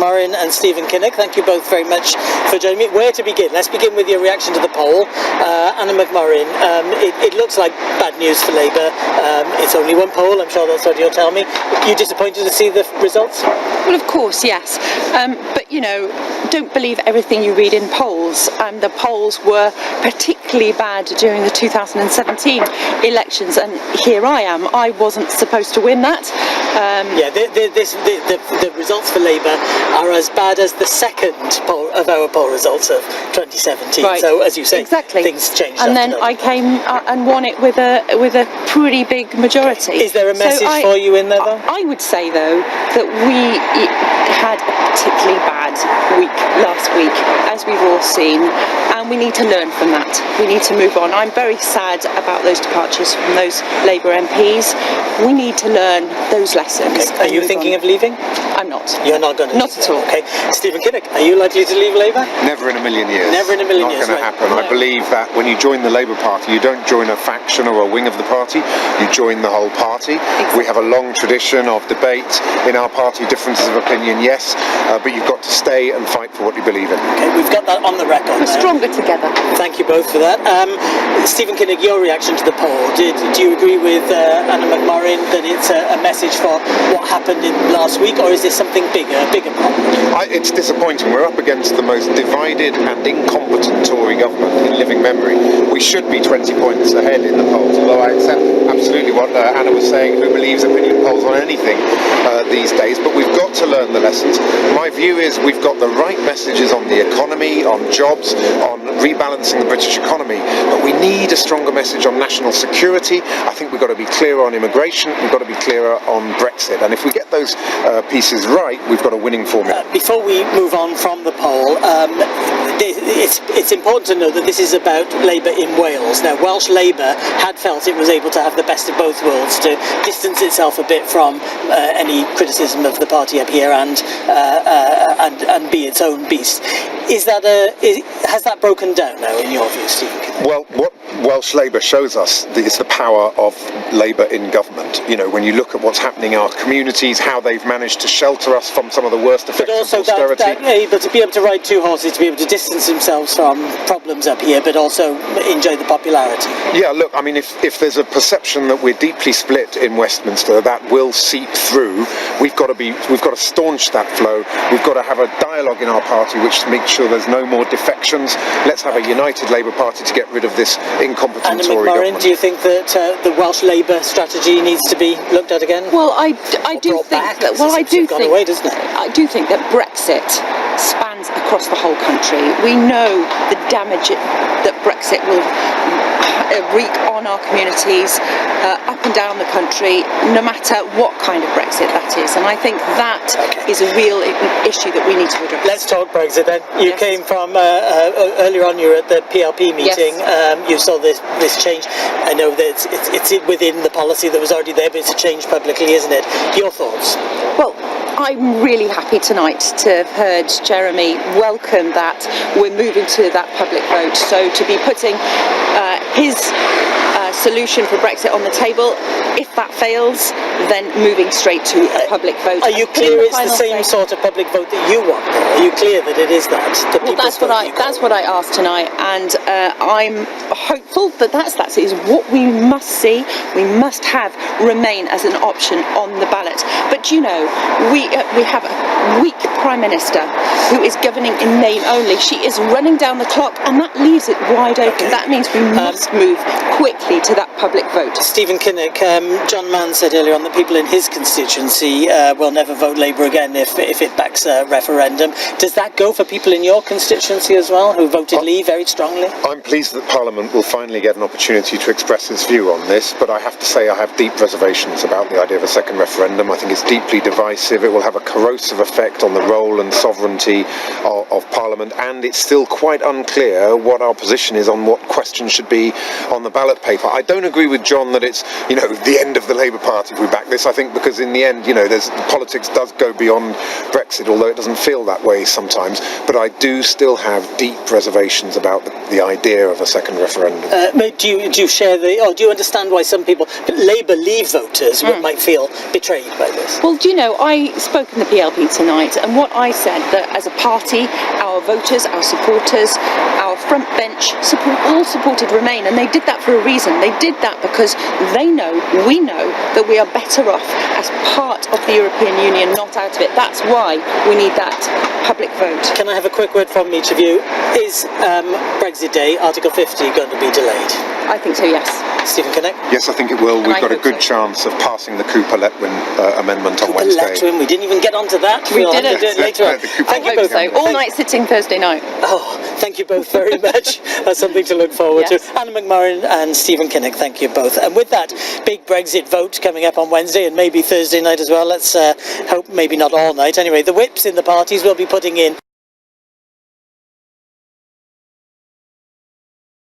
McMurrin and Stephen Kinnock, thank you both very much for joining me. Where to begin? Let's begin with your reaction to the poll. Anna McMurrin, it looks like bad news for Labour. It's only one poll, I'm sure that's what you'll tell me. Are you disappointed to see the results? Well, of course, yes. But, you know, don't believe everything you read in polls. The polls were particularly bad during the 2017 elections, and here I am. I wasn't supposed to win that. The results for Labour are as bad as the second poll of our poll results of 2017. Right. So, as you say, exactly. Things changed. And then I came and won it with a pretty big majority. Is there a message for you in there, though? I would say, though, that we had a particularly bad week last week, as we've all seen, and we need to learn from that. We need to move on. I'm very sad about those departures from those Labour MPs. We need to learn those lessons. Okay. Are you thinking of leaving? I'm not. You're not going to? Not at all. Okay. Stephen Kinnock, are you likely to leave Labour? Never in a million years. Never in a million years. Not going to happen. No. I believe that when you join the Labour Party, you don't join a faction or a wing of the party, you join the whole party. Exactly. We have a long tradition of debate in our party, differences of opinion, yes, but you've got to stay and fight for what you believe in. Okay, we've got that on the record. We're stronger together. Thank you both for that. Stephen Kinnock, your reaction to the poll. Do you agree with Anna McMurrin that it's a message for what happened in last week, or is this something bigger, a bigger problem? It's disappointing. We're up against the most divided and incompetent Tory government in living memory. We should be 20 points ahead in the polls, although I accept absolutely what Anna was saying, who believes opinion polls on anything these days, but we've got to learn the lessons. My view is we've got the right messages on the economy, on jobs, on rebalancing the British economy, but we need a stronger message on national security. I think we've got to be clearer on immigration, we've got to be clearer on Brexit, and if we get those pieces right, we've got a winning formula. Before we move on from the poll, it's important to know that this is about Labour in Wales. Now, Welsh Labour had felt it was able to have the best of both worlds, to distance itself a bit from any criticism of the party up here and be its own beast. Has that broken down now, in your view, Stephen Kinnock? Well, what Welsh Labour shows us is the power of Labour in government. You know, when you look at what's happening in our communities, how they've managed to shelter us from some of the worst effects of austerity. But also to be able to ride two horses, to be able to distance themselves from problems up here, but also enjoy the popularity. Yeah, look, I mean, if there's a perception that we're deeply split in Westminster, that will seep through. We've got to staunch that flow. We've got to have a dialogue in our party which makes sure there's no more defections. Let's have a united Labour Party to get rid of this incompetent Anna Tory McMurrin, government. do you think that the Welsh Labour strategy needs to be looked at again? Well, I do think that. Well, I do think. Away, doesn't it? I do think that Brexit spans across the whole country. We know the damage that Brexit will wreak on our communities up and down the country, no matter what kind of Brexit that is. And I think that is a real issue that we need to address. Let's talk Brexit then. You came from earlier on. You were at the PLP meeting. Yes. You saw this change. I know that it's within the policy that was already there, but it's a change publicly, isn't it? Your thoughts? Well, I'm really happy tonight to have heard Jeremy welcome that we're moving to that public vote. So to be putting his solution for Brexit on the table, if that fails, then moving straight to a public vote. Are you clear it's the same sort of public vote that you want? Are you clear that it is that? Well, that's what I asked tonight, and I'm hopeful that that is what we must see. We must have Remain as an option on the ballot. But you know, we have a weak Prime Minister who is governing in name only. She is running down the clock, and that leaves it wide open. That means we must move quickly to that public vote. Stephen Kinnock, John Mann said earlier on that people in his constituency will never vote Labour again if it backs a referendum. Does that go for people in your constituency as well, who voted Leave very strongly? I'm pleased that Parliament will finally get an opportunity to express its view on this, but I have to say I have deep reservations about the idea of a second referendum. I think it's deeply divisive. It will have a corrosive effect on the role and sovereignty of Parliament, and it's still quite unclear what our position is on what questions should be on the ballot paper. I don't agree with John that it's, the end of the Labour Party if we back this. I think because in the end, politics does go beyond Brexit, although it doesn't feel that way sometimes. But I do still have deep reservations about the idea of a second referendum. Do you share or do you understand why some people, Labour Leave voters, might feel betrayed by this? Well, I spoke in the PLP tonight, and what I said, that as a party, our voters, our supporters, our front bench all supported Remain, and they did that for a reason. They did that because they know, we know, that we are better off as part of the European Union, not out of it. That's why we need that public vote. Can I have a quick word from each of you? Is Brexit Day, Article 50, going to be delayed? I think so, yes. Stephen Kinnock? Yes, I think it will. We've I got a hope good so. chance of passing the Cooper-Letwin amendment on Wednesday. Letwin, we didn't even get onto that. We We'll have to didn't. do it later on. The Cooper- Thank you I hope both. so. All night sitting Thursday night. Oh, thank you both very much. That's something to look forward Yes. to. Anna McMurrin and Stephen Kinnock, thank you both. And with that big Brexit vote coming up on Wednesday and maybe Thursday night as well, let's hope maybe not all night. Anyway, the whips in the parties will be putting in